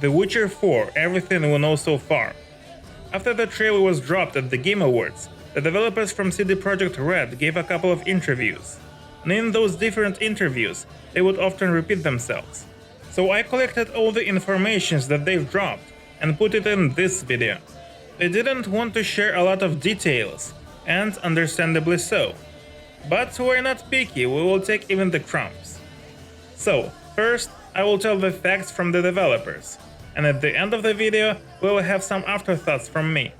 The Witcher 4, everything we know so far. After the trailer was dropped at the Game Awards, the developers from CD Projekt Red gave a couple of interviews. And in those different interviews, they would often repeat themselves. So I collected all the informations that they've dropped and put it in this video. They didn't want to share a lot of details, and understandably so. But we're not picky, we will take even the crumbs. So, first, I will tell the facts from the developers, and at the end of the video, we will have some afterthoughts from me.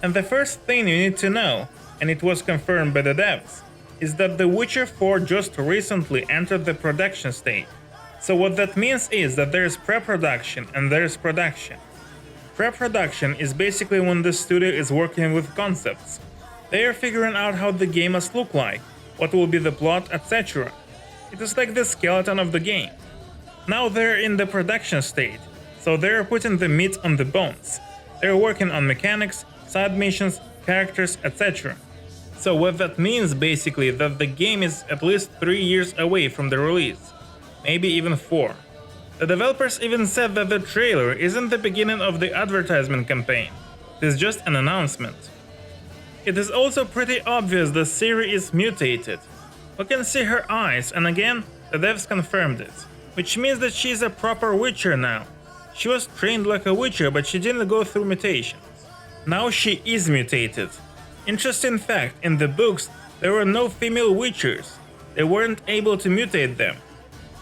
And the first thing you need to know, and it was confirmed by the devs, is that The Witcher 4 just recently entered the production stage. So what that means is that there is pre-production and there is production. Pre-production is basically when the studio is working with concepts. They are figuring out how the game must look like, what will be the plot, etc. It is like the skeleton of the game. Now they're in the production state, so they're putting the meat on the bones. They're working on mechanics, side missions, characters, etc. So what that means basically that the game is at least 3 years away from the release, maybe even 4. The developers even said that the trailer isn't the beginning of the advertisement campaign, it is just an announcement. It is also pretty obvious that Ciri is mutated. We can see her eyes, and again, the devs confirmed it, which means that she is a proper Witcher now. She was trained like a Witcher, but she didn't go through mutations. Now she is mutated. Interesting fact, in the books, there were no female Witchers. They weren't able to mutate them.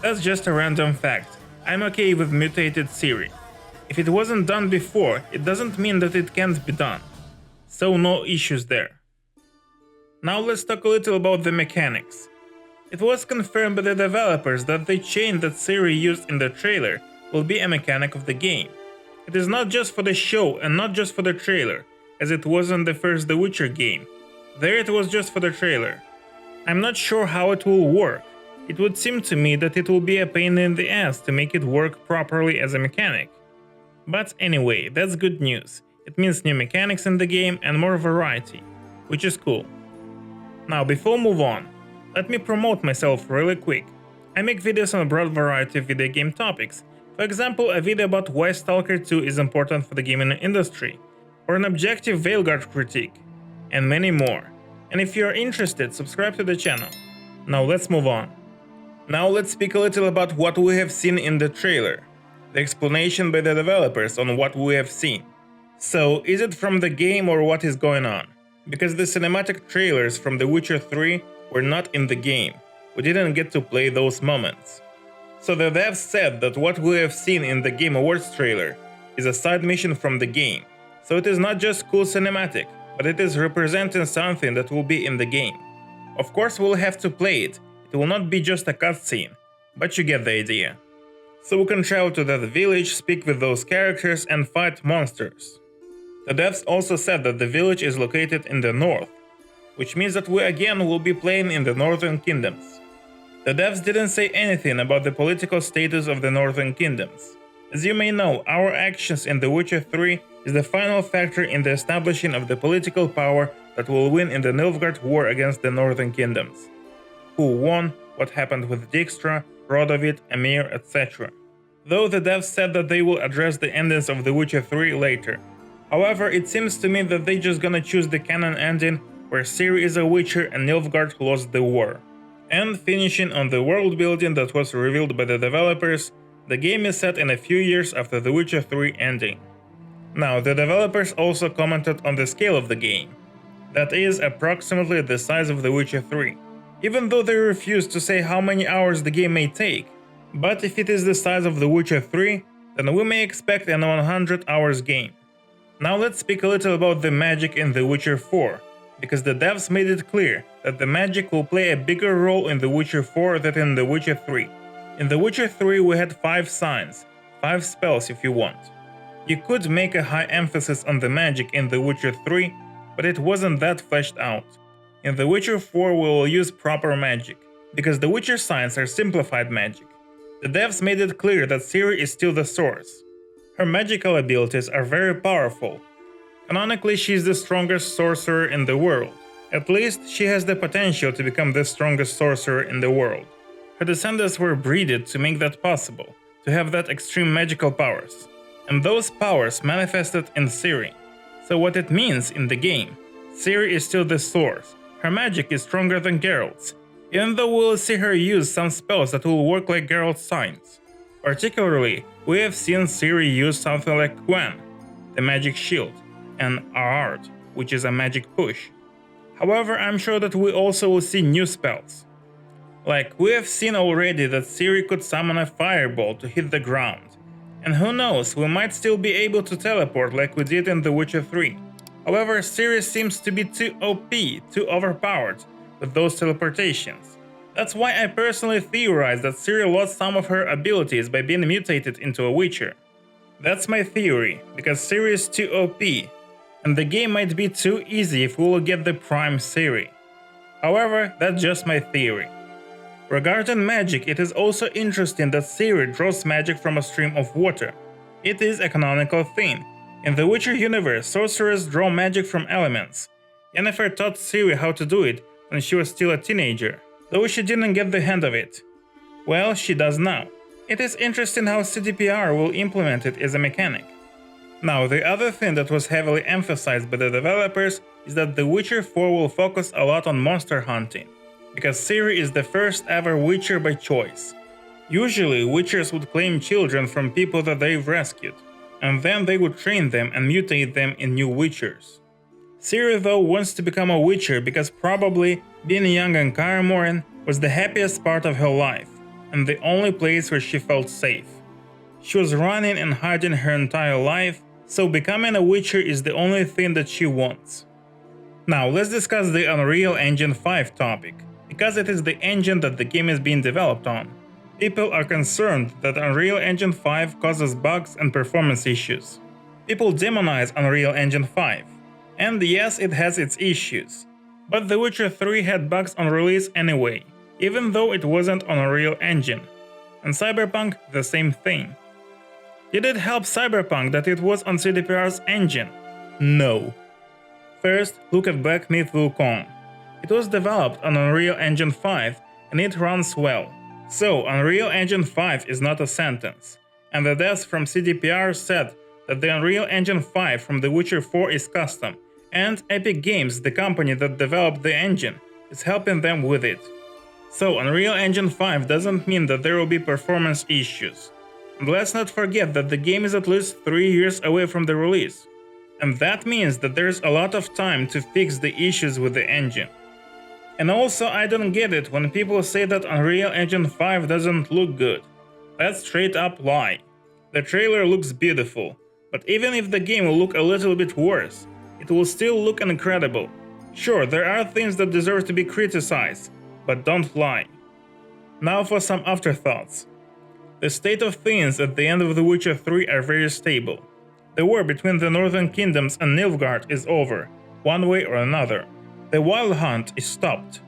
That's just a random fact. I'm okay with mutated Ciri. If it wasn't done before, it doesn't mean that it can't be done. So no issues there. Now let's talk a little about the mechanics. It was confirmed by the developers that the chain that Ciri used in the trailer will be a mechanic of the game. It is not just for the show and not just for the trailer, as it was in the first The Witcher game. There it was just for the trailer. I'm not sure how it will work. It would seem to me that it will be a pain in the ass to make it work properly as a mechanic. But anyway, that's good news. It means new mechanics in the game and more variety, which is cool. Now before we move on, let me promote myself really quick. I make videos on a broad variety of video game topics. For example, a video about why Stalker 2 is important for the gaming industry, or an objective Veilguard critique, and many more. And if you are interested, subscribe to the channel. Now let's move on. Now let's speak a little about what we have seen in the trailer, the explanation by the developers on what we have seen. So, is it from the game or what is going on? Because the cinematic trailers from The Witcher 3 were not in the game, we didn't get to play those moments. So the devs said that what we have seen in the Game Awards trailer is a side mission from the game, so it is not just cool cinematic, but it is representing something that will be in the game. Of course we'll have to play it. It will not be just a cutscene, but you get the idea. So we can travel to that village, speak with those characters and fight monsters. The devs also said that the village is located in the north, which means that we again will be playing in the northern kingdoms. The devs didn't say anything about the political status of the northern kingdoms. As you may know, our actions in The Witcher 3 is the final factor in the establishing of the political power that will win in the Nilfgaard war against the northern kingdoms. Who won, what happened with Dijkstra, Rodovit, Emir, etc. Though the devs said that they will address the endings of The Witcher 3 later. However, it seems to me that they just gonna choose the canon ending where Ciri is a Witcher and Nilfgaard lost the war. And finishing on the world building that was revealed by the developers, the game is set in a few years after The Witcher 3 ending. Now, the developers also commented on the scale of the game. That is approximately the size of The Witcher 3. Even though they refused to say how many hours the game may take. But if it is the size of The Witcher 3, then we may expect an 100 hours game. Now let's speak a little about the magic in The Witcher 4, because the devs made it clear that the magic will play a bigger role in The Witcher 4 than in The Witcher 3. In The Witcher 3 we had 5 signs, 5 spells if you want. You could make a high emphasis on the magic in The Witcher 3, but it wasn't that fleshed out. In The Witcher 4 we will use proper magic, because The Witcher signs are simplified magic. The devs made it clear that Ciri is still the source. Her magical abilities are very powerful. Canonically, she is the strongest sorcerer in the world. At least, she has the potential to become the strongest sorcerer in the world. Her descendants were breeded to make that possible, to to have that extreme magical powers. And those powers manifested in Ciri. So what it means in the game, Ciri is still the source. Her magic is stronger than Geralt's, even though we'll see her use some spells that will work like Geralt's signs. Particularly, we have seen Ciri use something like Quen, the magic shield, and Art, which is a magic push. However, I'm sure that we also will see new spells. Like, we have seen already that Ciri could summon a fireball to hit the ground. And who knows, we might still be able to teleport like we did in The Witcher 3. However, Ciri seems to be too OP, too overpowered with those teleportations. That's why I personally theorize that Ciri lost some of her abilities by being mutated into a Witcher. That's my theory, because Ciri is too OP, and the game might be too easy if we will get the Prime Ciri. However, that's just my theory. Regarding magic, it is also interesting that Ciri draws magic from a stream of water. It is a canonical thing. In the Witcher universe, sorcerers draw magic from elements. Yennefer taught Ciri how to do it when she was still a teenager, though she didn't get the hang of it. Well, she does now. It is interesting how CDPR will implement it as a mechanic. Now, the other thing that was heavily emphasized by the developers is that The Witcher 4 will focus a lot on monster hunting, because Ciri is the first ever Witcher by choice. Usually, Witchers would claim children from people that they've rescued, and then they would train them and mutate them in new Witchers. Ciri though wants to become a Witcher because probably being young in Kaer Morhen was the happiest part of her life, and the only place where she felt safe. She was running and hiding her entire life, so becoming a Witcher is the only thing that she wants. Now let's discuss the Unreal Engine 5 topic, because it is the engine that the game is being developed on. People are concerned that Unreal Engine 5 causes bugs and performance issues. People demonize Unreal Engine 5. And yes, it has its issues. But The Witcher 3 had bugs on release anyway, even though it wasn't on Unreal Engine. And Cyberpunk, the same thing. Did it help Cyberpunk that it was on CDPR's engine? No. First, look at Black Myth Wukong. It was developed on Unreal Engine 5 and it runs well. So, Unreal Engine 5 is not a sentence, and the devs from CDPR said that the Unreal Engine 5 from The Witcher 4 is custom, and Epic Games, the company that developed the engine, is helping them with it. So, Unreal Engine 5 doesn't mean that there will be performance issues. And let's not forget that the game is at least 3 years away from the release, and that means that there's a lot of time to fix the issues with the engine. And also, I don't get it when people say that Unreal Engine 5 doesn't look good. That's straight up lie. The trailer looks beautiful, but even if the game will look a little bit worse, it will still look incredible. Sure, there are things that deserve to be criticized, but don't lie. Now for some afterthoughts. The state of things at the end of The Witcher 3 are very stable. The war between the Northern Kingdoms and Nilfgaard is over, one way or another. The Wild Hunt is stopped.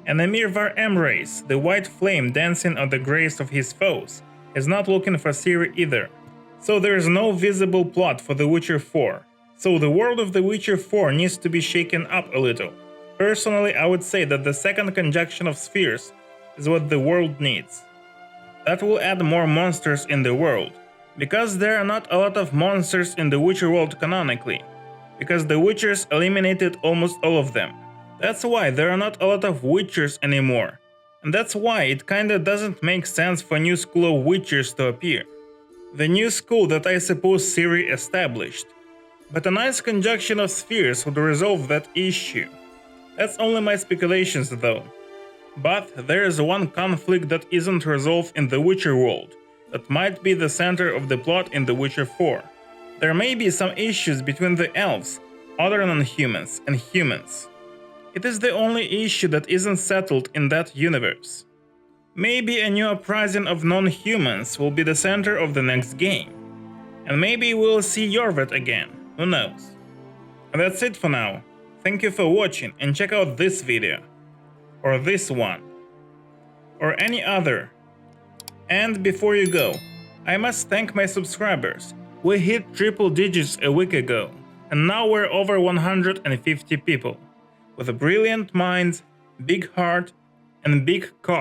And Emir Var Emreis, the white flame dancing on the graves of his foes, is not looking for Ciri either. So there is no visible plot for The Witcher 4. So the world of The Witcher 4 needs to be shaken up a little. Personally, I would say that the second conjunction of spheres is what the world needs. That will add more monsters in the world, because there are not a lot of monsters in the Witcher world canonically, because the Witchers eliminated almost all of them. That's why there are not a lot of Witchers anymore, and that's why it kinda doesn't make sense for a new school of Witchers to appear. The new school that I suppose Ciri established. But a nice conjunction of spheres would resolve that issue. That's only my speculations though. But there is one conflict that isn't resolved in the Witcher world, that might be the center of the plot in The Witcher 4. There may be some issues between the elves, other non-humans, and humans. It is the only issue that isn't settled in that universe. Maybe a new uprising of non-humans will be the center of the next game. And maybe we'll see Jorvet again, who knows. And that's it for now. Thank you for watching and check out this video. Or this one. Or any other. And before you go, I must thank my subscribers. We hit triple digits a week ago, and now we're over 150 people. With brilliant minds, big heart, and big cock.